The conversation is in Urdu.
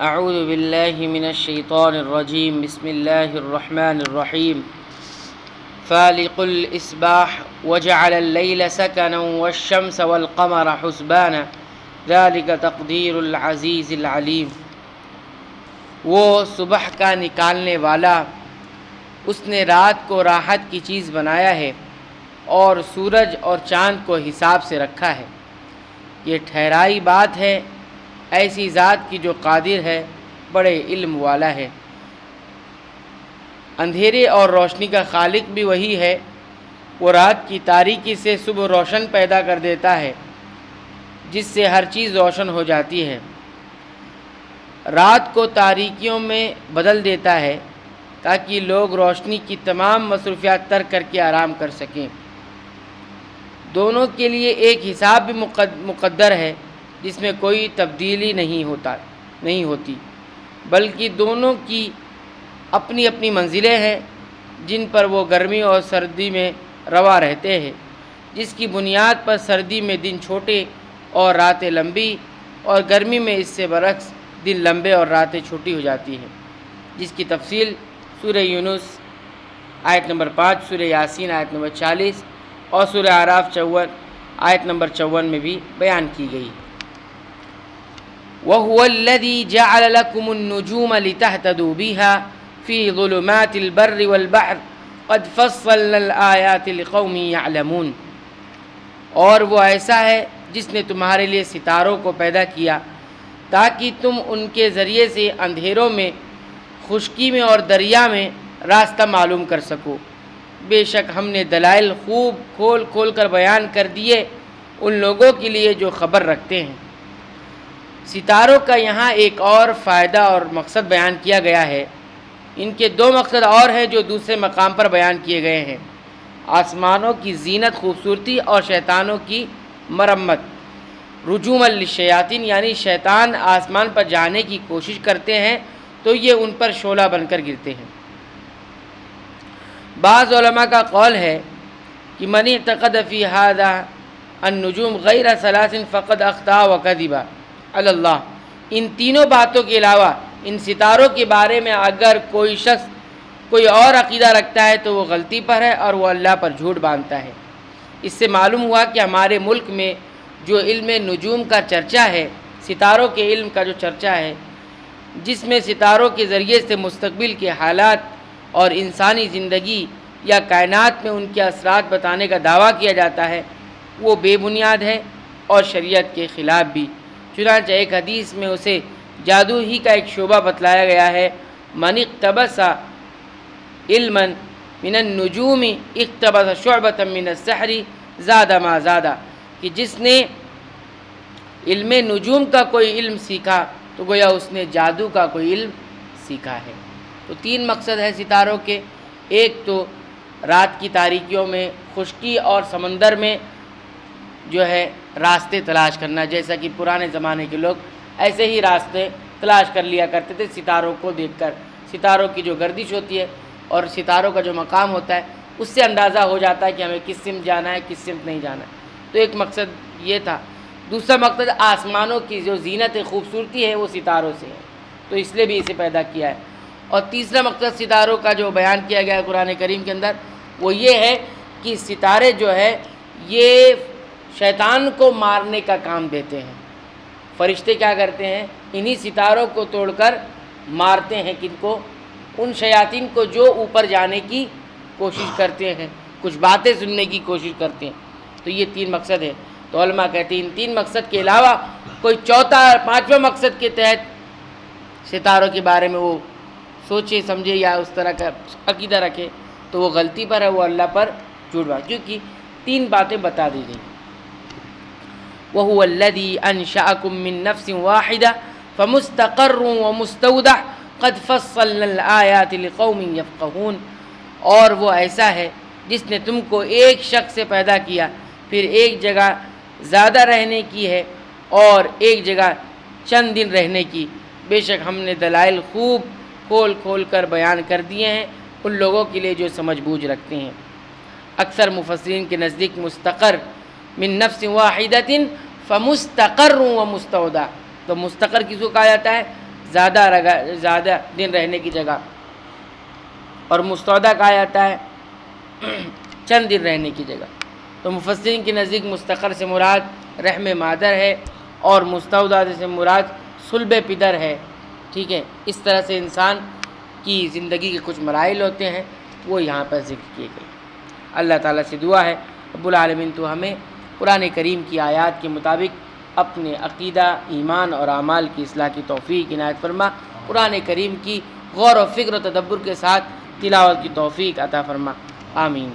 اعوذ باللہ من الشیطان الرجیم بسم اللہ الرحمن الرحیم فالق الاصباح وجعل اللیل سکنا والشمس والقمر حسبانا ذلک تقدیر العزیز العلیم۔ وہ صبح کا نکالنے والا، اس نے رات کو راحت کی چیز بنایا ہے اور سورج اور چاند کو حساب سے رکھا ہے۔ یہ ٹھہرائی بات ہے ایسی ذات کی جو قادر ہے، بڑے علم والا ہے۔ اندھیرے اور روشنی کا خالق بھی وہی ہے۔ وہ رات کی تاریکی سے صبح روشن پیدا کر دیتا ہے جس سے ہر چیز روشن ہو جاتی ہے۔ رات کو تاریکیوں میں بدل دیتا ہے تاکہ لوگ روشنی کی تمام مصروفیات ترک کر کے آرام کر سکیں۔ دونوں کے لیے ایک حساب بھی مقدر ہے جس میں کوئی تبدیلی نہیں ہوتی، بلکہ دونوں کی اپنی اپنی منزلیں ہیں جن پر وہ گرمی اور سردی میں روا رہتے ہیں، جس کی بنیاد پر سردی میں دن چھوٹے اور راتیں لمبی، اور گرمی میں اس سے برعکس دن لمبے اور راتیں چھوٹی ہو جاتی ہیں، جس کی تفصیل سورہ یونس آیت نمبر 5، سورہ یاسین آیت نمبر 40 اور سورہ اعراف 54 آیت نمبر 54 میں بھی بیان کی گئی۔ وَهُوَ الَّذِي جَعَلَ لَكُمُ النُّجُومَ لِتَهْتَدُوا بِهَا فِي ظُلُمَاتِ الْبَرِّ وَالْبَحْرِ قَدْ فَصَّلْنَا الْآيَاتِ لِقَوْمٍ يَعْلَمُونَ، اور وہ ایسا ہے جس نے تمہارے لیے ستاروں کو پیدا کیا تاکہ تم ان کے ذریعے سے اندھیروں میں، خشکی میں اور دریا میں راستہ معلوم کر سکو۔ بے شک ہم نے دلائل خوب کھول کھول کر بیان کر دیے ان لوگوں کے لیے جو خبر رکھتے ہیں۔ ستاروں کا یہاں ایک اور فائدہ اور مقصد بیان کیا گیا ہے۔ ان کے دو مقصد اور ہیں جو دوسرے مقام پر بیان کیے گئے ہیں: آسمانوں کی زینت، خوبصورتی، اور شیطانوں کی مرمت۔ رجوما للشیاطین، یعنی شیطان آسمان پر جانے کی کوشش کرتے ہیں تو یہ ان پر شعلہ بن کر گرتے ہیں۔ بعض علماء کا قول ہے کہ من اعتقد فی ھذا النجوم غیر ثلاث فقد اخطأ وکذب علی اللہ۔ ان تینوں باتوں کے علاوہ ان ستاروں کے بارے میں اگر کوئی شخص کوئی اور عقیدہ رکھتا ہے تو وہ غلطی پر ہے اور وہ اللہ پر جھوٹ باندھتا ہے۔ اس سے معلوم ہوا کہ ہمارے ملک میں جو علم نجوم کا چرچا ہے، ستاروں کے علم کا جو چرچا ہے، جس میں ستاروں کے ذریعے سے مستقبل کے حالات اور انسانی زندگی یا کائنات میں ان کے اثرات بتانے کا دعویٰ کیا جاتا ہے، وہ بے بنیاد ہے اور شریعت کے خلاف بھی۔ چنانچہ ایک حدیث میں اسے جادو ہی کا ایک شعبہ بتلایا گیا ہے: من اقتبس علما من النجوم اقتبس شعبۃ من السحر زاد ما زاد، کہ جس نے علم نجوم کا کوئی علم سیکھا تو گویا اس نے جادو کا کوئی علم سیکھا ہے۔ تو تین مقصد ہیں ستاروں کے: ایک تو رات کی تاریکیوں میں، خشکی اور سمندر میں جو ہے راستے تلاش کرنا، جیسا کہ پرانے زمانے کے لوگ ایسے ہی راستے تلاش کر لیا کرتے تھے ستاروں کو دیکھ کر۔ ستاروں کی جو گردش ہوتی ہے اور ستاروں کا جو مقام ہوتا ہے اس سے اندازہ ہو جاتا ہے کہ ہمیں کس سمت جانا ہے، کس سمت نہیں جانا ہے۔ تو ایک مقصد یہ تھا۔ دوسرا مقصد آسمانوں کی جو زینت خوبصورتی ہے وہ ستاروں سے ہے، تو اس لیے بھی اسے پیدا کیا ہے۔ اور تیسرا مقصد ستاروں کا جو بیان کیا گیا ہے قرآن کریم کے اندر وہ یہ ہے کہ ستارے جو ہے یہ شیطان کو مارنے کا کام دیتے ہیں۔ فرشتے کیا کرتے ہیں؟ انہی ستاروں کو توڑ کر مارتے ہیں، کن کو؟ ان شیاطین کو جو اوپر جانے کی کوشش کرتے ہیں، کچھ باتیں سننے کی کوشش کرتے ہیں۔ تو یہ تین مقصد ہے۔ تو علماء کہتے ہیں ان تین مقصد کے علاوہ کوئی چوتھا پانچواں مقصد کے تحت ستاروں کے بارے میں وہ سوچے سمجھے یا اس طرح کا عقیدہ رکھے تو وہ غلطی پر ہے، وہ اللہ پر جھوٹ باندھے، کیونکہ تین باتیں بتا دی گئی۔ وَهُوَ الَّذِي أَنشَأَكُم مِّن نَّفْسٍ وَاحِدَةٍ فَمُسْتَقَرٌّ وَمُسْتَوْدَعٌ قَدْ فَصَّلْنَا الْآيَاتِ لِقَوْمٍ يَفْقَهُونَ، اور وہ ایسا ہے جس نے تم کو ایک شخص سے پیدا کیا، پھر ایک جگہ زیادہ رہنے کی ہے اور ایک جگہ چند دن رہنے کی۔ بے شک ہم نے دلائل خوب کھول کھول کر بیان کر دیے ہیں ان لوگوں کے لیے جو سمجھ بوجھ رکھتے ہیں۔ اکثر مفسرین کے نزدیک مستقر من نفس واحدۃ فمستقر و مستودع، تو مستقر کس کو کہا جاتا ہے؟ زیادہ دن رہنے کی جگہ، اور مستودع کہا جاتا ہے چند دن رہنے کی جگہ۔ تو مفسرین کے نزدیک مستقر سے مراد رحم مادر ہے، اور مستودع سے مراد صلب پدر ہے، ٹھیک ہے۔ اس طرح سے انسان کی زندگی کے کچھ مراحل ہوتے ہیں، وہ یہاں پر ذکر کیے گئے۔ اللہ تعالیٰ سے دعا ہے رب العالمین تو ہمیں قرآن کریم کی آیات کے مطابق اپنے عقیدہ، ایمان اور اعمال کی اصلاح کی توفیق عنایت فرما، قرآن کریم کی غور و فکر و تدبر کے ساتھ تلاوت کی توفیق عطا فرما، آمین۔